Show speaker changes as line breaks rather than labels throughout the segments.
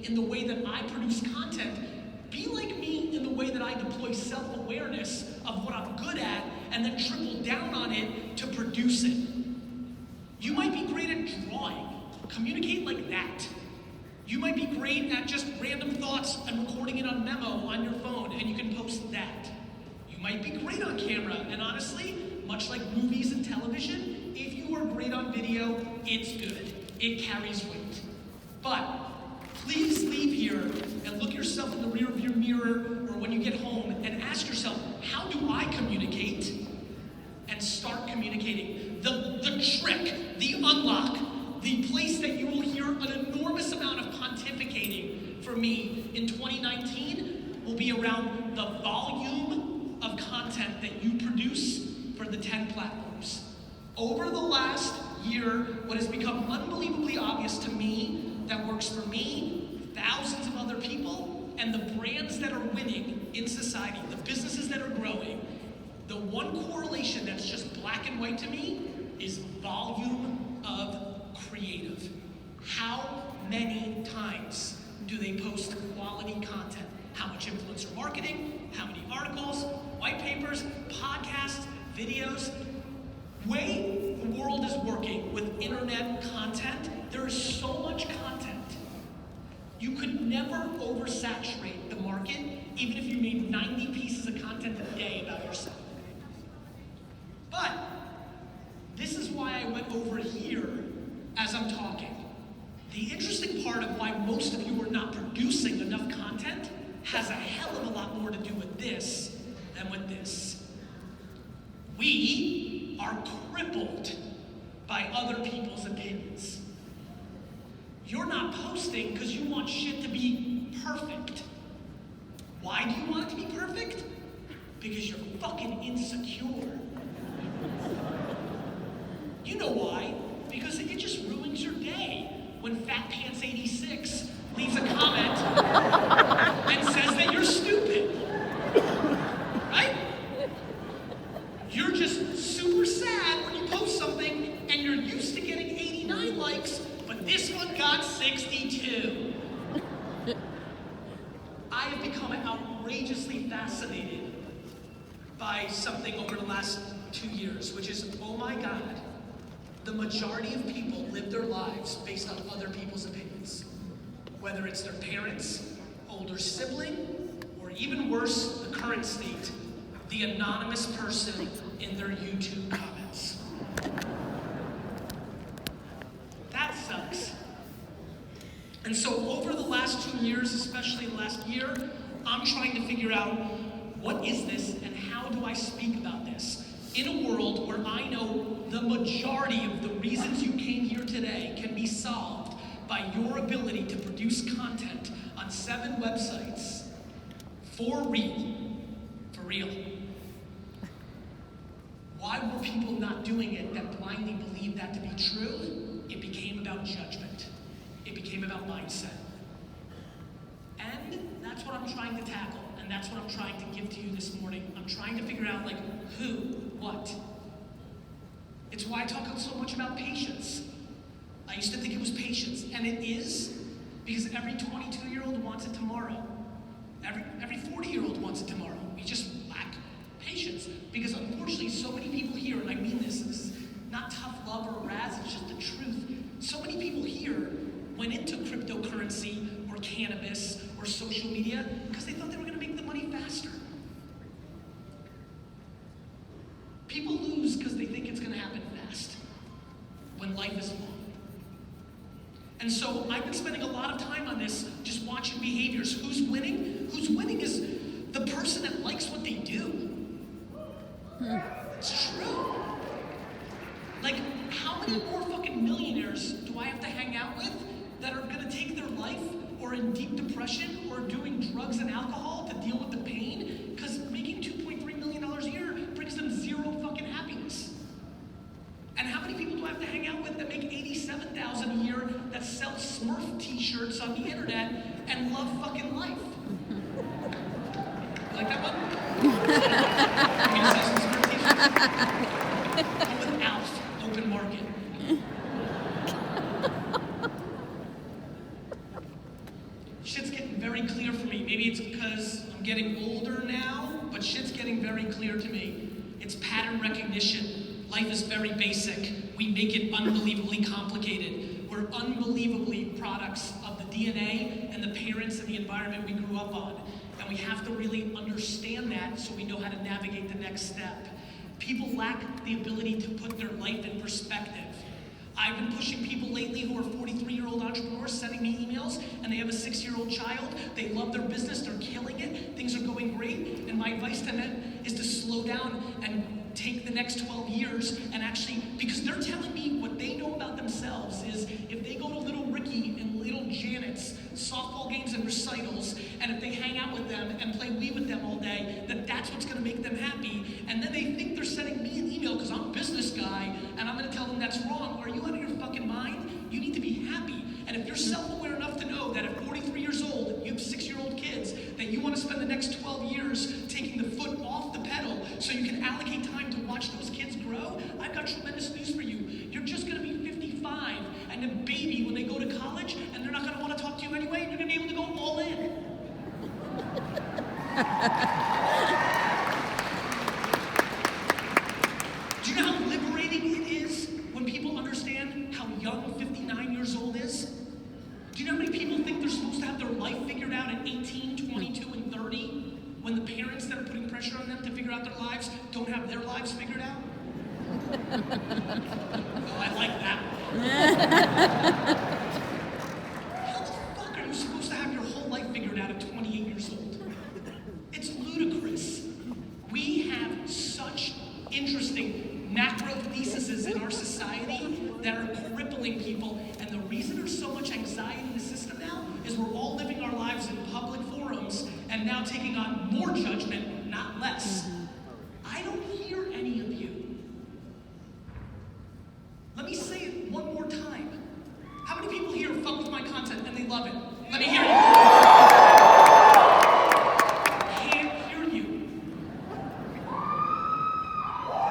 in the way that I produce content, be like me in the way that I deploy self-awareness of what I'm good at and then triple down on it to produce it. You might be great at drawing. Communicate like that. You might be great at just random thoughts and recording it on memo on your phone, and you can post that. You might be great on camera, and honestly, much like movies and television, if you are great on video, it's good. It carries weight. But please leave here and look yourself in the rear view mirror or when you get home and ask yourself, how do I communicate? And start communicating. The trick, the unlock, the place that you will hear an enormous amount of pontificating for me in 2019 will be around the volume of content that you produce for the 10 platforms. Over the last year, what has become unbelievably obvious to me that works for me, thousands of other people, and the brands that are winning in society, the businesses that are growing, the one correlation that's just black and white to me is volume of creative. How many times do they post quality content? How much influencer marketing? How many articles, white papers, podcasts, videos? Way the world is working with internet content, there is so much content. You could never oversaturate the market, even if you made 90 pieces of content a day about yourself. But this is why I went over here as I'm talking. The interesting part of why most of you are not producing enough content has a hell of a lot more to do with this than with this. We are crippled by other people's opinions. You're not posting because you want shit to be perfect. Why do you want it to be perfect? Because you're fucking insecure. You know why? Because it just ruins your day when Fat Pants 86 leaves a comment and says that you're stupid. Right? You're just super sad when you post something and you're used to getting 89 likes, but this one got 62. I have become outrageously fascinated by something over the last 2 years, which is, oh my God, the majority of people live their lives based on other people's opinions. Whether it's their parents, older sibling, or even worse, the current state, the anonymous person in their YouTube comments. That sucks. And so over the last 2 years, especially the last year, I'm trying to figure out what is this and how do I speak about this? In a world where I know the majority of the reasons you came here today can be solved by your ability to produce content on 7 websites for real. For real. Why were people not doing it that blindly believed that to be true? It became about judgment. It became about mindset. And that's what I'm trying to tackle. And that's what I'm trying to give to you this morning. I'm trying to figure out, like, who, what. It's why I talk so much about patience. I used to think it was patience, and it is, because every 22-year-old wants it tomorrow. Every 40-year-old wants it tomorrow. We just lack patience. Because unfortunately, so many people here, and I mean this is not tough love or razz, it's just the truth. So many people here went into cryptocurrency or cannabis or social media because they thought they were going to make the money faster. People lose because they think it's going to happen fast when life is long. And so I've been spending a lot of time on this, just watching behaviors. Who's winning? Who's winning is the person that likes what they do. It's true. Like, how many more fucking millionaires do I have to hang out with that are gonna take their life or in deep depression or doing drugs and alcohol to deal with the pain? Because making $2.3 million a year brings them zero fucking happiness. And how many people do I have to hang out with that make $87,000 a year that sell Smurf t-shirts on the internet and love fucking life? You like that one? You mean to sell some Smurf t-shirts? Come with Alf, open market. very clear for me. Maybe it's because I'm getting older now, but shit's getting very clear to me. It's pattern recognition. Life is very basic. We make it unbelievably complicated. We're unbelievably products of the DNA and the parents and the environment we grew up on. And we have to really understand that so we know how to navigate the next step. People lack the ability to put their life in perspective. I've been pushing people lately who are 43-year-old entrepreneurs sending me emails, and they have a 6-year-old child. They love their business, they're killing it, things are going great, and my advice to them is to slow down and take the next 12 years and actually, because they're telling me what they know about themselves is if they go to little Ricky and little Janet's softball games and recitals, and if they hang out with them and play Wii with them all day, that's what's gonna make them happy. And then they think they're sending me an email because I'm a business guy, and I'm gonna tell them that's wrong. Are you out of your fucking mind? You need to be happy. And if you're self-aware enough to know that at 43 years old, you have 6-year-old kids, that you wanna spend the next 12 years taking the foot off the pedal so you can allocate time to watch those kids grow, I've got tremendous news for you. You're just gonna be 55 and a baby when they go to college, and they're not gonna wanna talk to you anyway, and you're gonna be able to go all in. Do you know how liberating it is when people understand how young 59 years old is? Do you know how many people think they're supposed to have their life figured out at 18, 22, and 30? When the parents that are putting pressure on them to figure out their lives don't have their lives figured out? Oh, I like that one. How the fuck are you supposed to have your whole life figured out at 28 years old? It's ludicrous. We have such interesting macro theses in our society that are crippling people, and the reason there's so much anxiety in the system now is we're all living our lives in public forums and now taking on more judgment, not less. I don't hear any of you. Let me say it one more time. How many people here fuck with my content and they love it? Let me hear you. Can't hear you.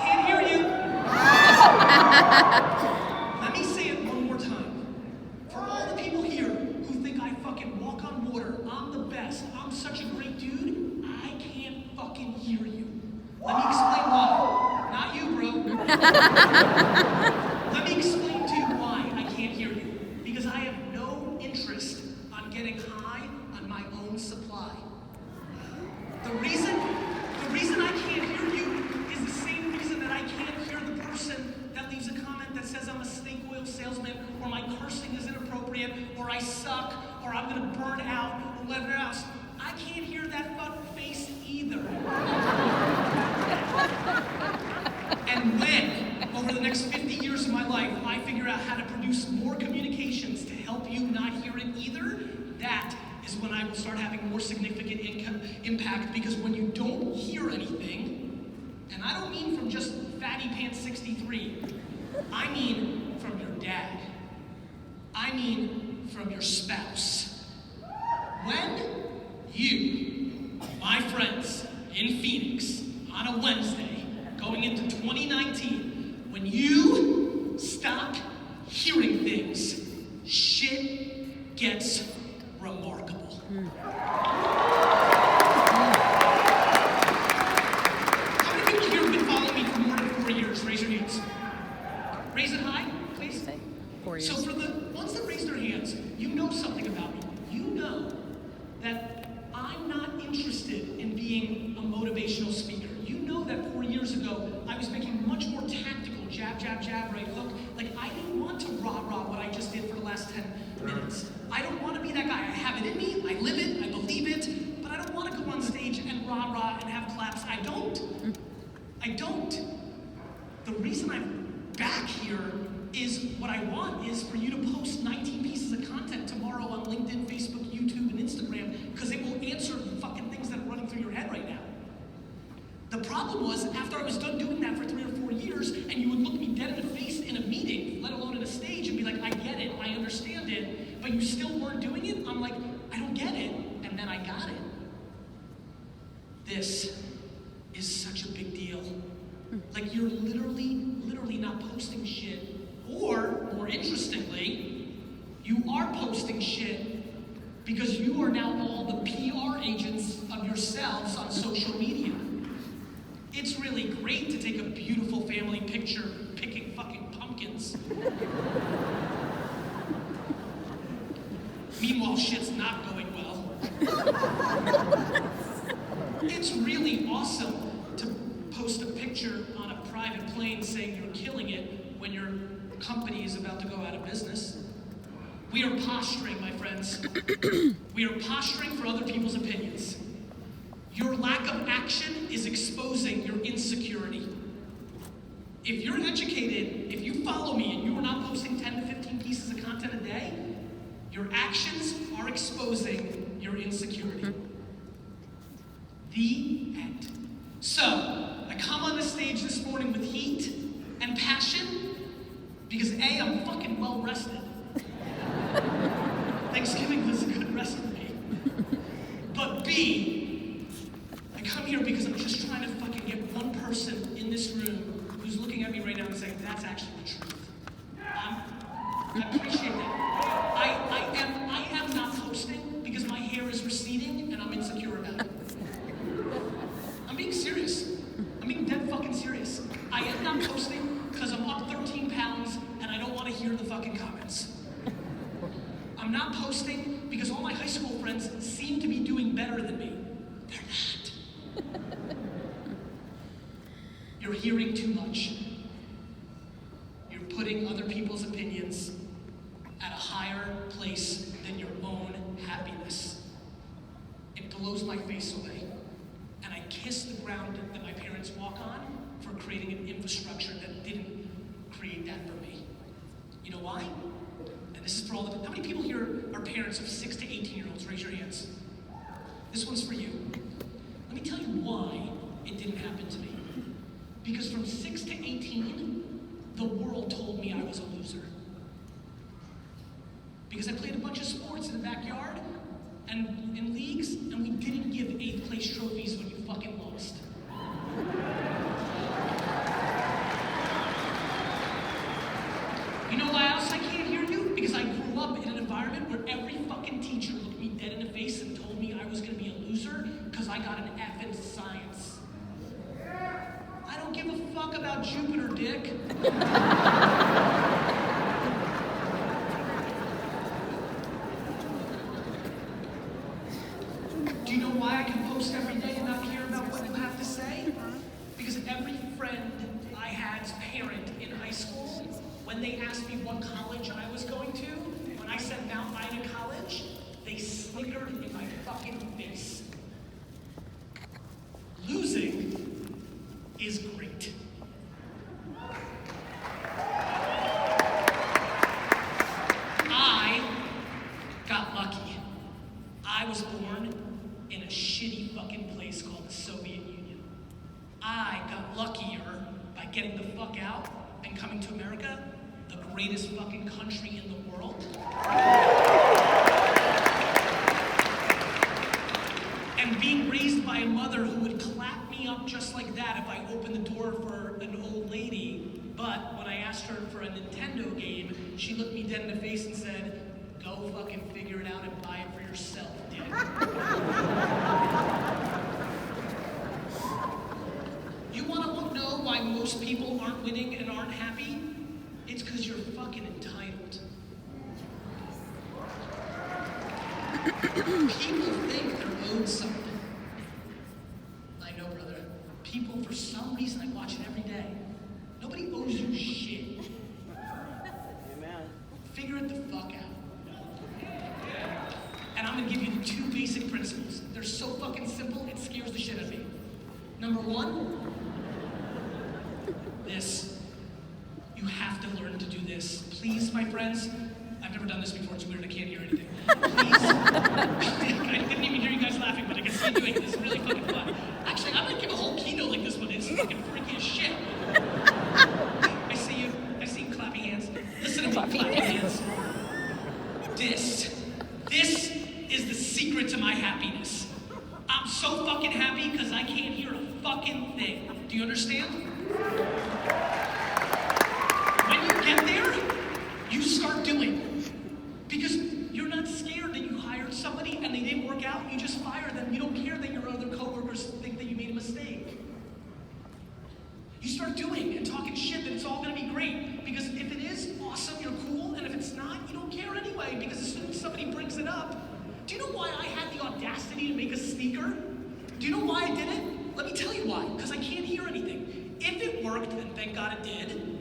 Can't hear you. Let me say it one more time. For all the people here who think I fucking walk on water, I'm the best, I'm such a great dude, I can't fucking hear you. Let me explain why. Not you, bro. Let me explain to you why I can't hear you. Because I have no interest on getting high on my own supply. The reason I can't hear you is the same reason that I can't hear the person that leaves a comment that says I'm a snake oil salesman, or my cursing is inappropriate, or I suck, or I'm gonna burn out, or whatever else. I can't hear that fuck face either. And when, over the next 50 years of my life, I figure out how to produce more communications to help you not hear it either, that is when I will start having more significant impact, because when you don't hear anything, and I don't mean from just Fatty Pants 63, I mean from your dad. I mean from your spouse. When you, my friends, in Phoenix, on a Wednesday, going into 2019, when you stop hearing things, shit gets remarkable. How many people here have been following me for more than 4 years? Raise your hands. Raise it high, please.
4 years.
So for the ones that raise their hands, you know something about me. You know that I'm not interested in being a motivational speaker. You know that 4 years ago, I was making much more tactical jab, jab, jab, right hook. Like, I didn't want to rah-rah what I just did for the last 10 minutes. I don't want to be that guy. I have it in me, I live it, I believe it, but I don't want to go on stage and rah-rah and have claps. I don't. The reason I'm back here is what I want is for you to post 19 pieces of content tomorrow on LinkedIn, Facebook, YouTube, and Instagram, because it will answer the fucking things that are running through your head right now. The problem was, after I was done doing that for 3 or 4 years, and you would look me dead in the face in a meeting, let alone in a stage, and be like, I get it, I understand it, but you still weren't doing it, I'm like, I don't get it, and then I got it. This is such a big deal. Like, you're literally not posting shit, or, more interestingly, you are posting shit, because you are now all the PR agents of yourselves on social media. It's really great to take a beautiful family picture picking fucking pumpkins. Meanwhile, shit's not going well. It's really awesome to post a picture on a private plane saying you're killing it when your company is about to go out of business. We are posturing, my friends. We are posturing for other people's opinions. Your lack of action is exposing your insecurity. If you're educated, if you follow me and you are not posting 10 to 15 pieces of content a day, your actions are exposing your insecurity. The end. So, I come on the stage this morning with heat and passion because A, I'm fucking well rested. Thanksgiving was a good rest for me. But B, I come here because I'm just trying to fucking get one person in this room who's looking at me right now and saying, that's actually the truth. I appreciate that. I am not posting because my hair is receding and I'm insecure about it. I'm being serious. I'm being dead fucking serious. I am not posting because I'm up 13 pounds and I don't want to hear the fucking comments. I'm not posting because all my high school friends seem to be doing better than me. They're not. You're hearing too much. You're putting other people's opinions at a higher place than your own happiness. It blows my face away. And I kiss the ground that my parents walk on for creating an infrastructure that didn't create that for me. You know why? And this is for all the, how many people here are parents of 6 to 18-year-olds? Raise your hands. This one's for you. Let me tell you why it didn't happen to me. Because from 6 to 18, the world told me I was a loser. Because I played a bunch of sports in the backyard and in leagues, and we didn't give 8th place trophies when you fucking lost. You know why else I can't hear you? Because I grew up in an environment where every fucking teacher looked me dead in the face and told me I was gonna be a loser because I got an F in science. I don't give a fuck about Jupiter, Dick. Do you know why I can post every day and not care about what you have to say? Because every friend I had's parent in high school, when they asked me what college I was going to, when I said Mount Ida College, they snickered in my fucking face. Losing is great. I got lucky. I was born in a shitty fucking place called the Soviet Union. I got luckier by getting the fuck out and coming to America, the greatest fucking country in the world. And being raised by a mother who would clap me up just like that if I opened the door for an old lady, but when I asked her for a Nintendo game, she looked me dead in the face and said, go fucking figure it out and buy it for yourself, dick. You wanna know why most people aren't winning and aren't happy? It's because you're fucking entitled. People think they're owed something. I know, brother. People, for some reason, I watch it every day. Nobody owes you shit.
Amen.
Figure it the fuck out. And I'm gonna give you the 2 basic principles. They're so fucking simple, it scares the shit out of me. Number 1, this. You have to learn to do this. Please, my friends, I've never done this before, it's weird, I can't hear anything. Please, I didn't even hear you guys laughing, but I can see you doing it, it's really fucking fun. Actually, I might give a whole keynote like this one, it's fucking freaky as shit. I see you clapping hands. Listen to me, clapping hands. This is the secret to my happiness. I'm so fucking happy because I can't hear a fucking thing. Do you understand? When you get there, you start doing. Because you're not scared that you hired somebody they didn't work out, you just fire them. You don't care that your other coworkers think that you made a mistake. You start doing and talking shit that it's all gonna be great. Because if it is, awesome, you're cool, and if it's not, you don't care anyway, because as soon as somebody brings it up, do you know why I had the audacity to make a sneaker? Do you know why I did it? Let me tell you why, because I can't hear anything. If it worked, and thank God it did,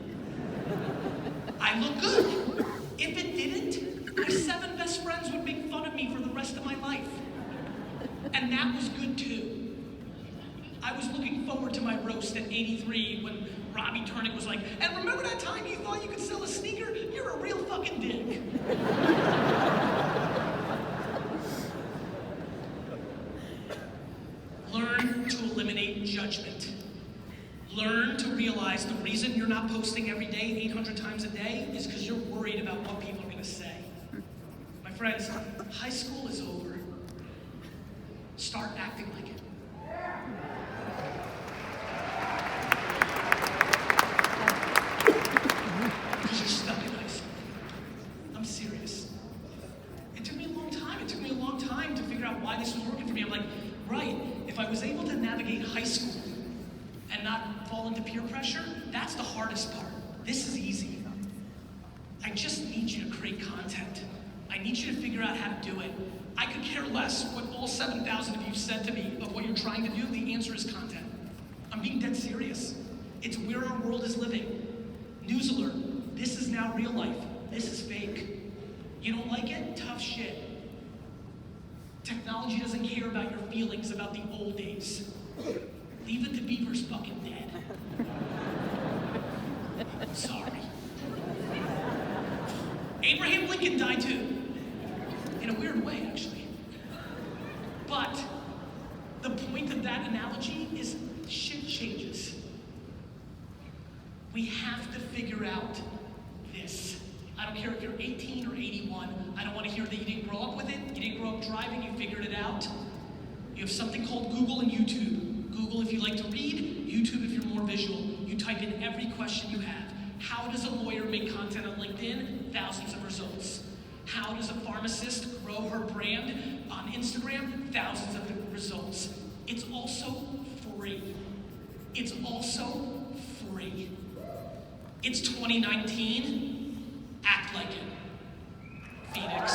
I look good. If it didn't, my 7 best friends would make fun of me for the rest of my life. And that was good too. I was looking forward to my roast at 83 when Robbie Turnick was like, and remember that time you thought you could sell a sneaker? You're a real fucking dick. Learn to eliminate judgment. Learn to realize the reason you're not posting every day 800 times a day is because you're worried about what people are going to say. My friends, high school is over. Start acting like it. Because you're stuck in high school. I'm serious. It took me a long time. It took me a long time to figure out why this was working for me. I'm like, right, if I was able to navigate high school and not fall into peer pressure, that's the hardest part. This is easy. I just need you to create content. I need you to figure out how to do it. I could care less what all 7,000 of you said to me of what you're trying to do. The answer is content. I'm being dead serious. It's where our world is living. News alert, this is now real life. This is fake. You don't like it? Tough shit. Technology doesn't care about your feelings about the old days. Leave it to Bieber's fucking dead. Sorry. Abraham Lincoln died too. In a weird way, actually. But the point of that analogy is shit changes. We have to figure out this. I don't care if you're 18 or 81. I don't want to hear that you didn't grow up with it. You didn't grow up driving, you figured it out. You have something called Google and YouTube. Google if you like to read, YouTube if you're more visual. You type in every question you have. How does a lawyer make content on LinkedIn? Thousands of results. How does a pharmacist grow her brand on Instagram? Thousands of results. It's also free. It's also free. It's 2019. Act like it. Phoenix.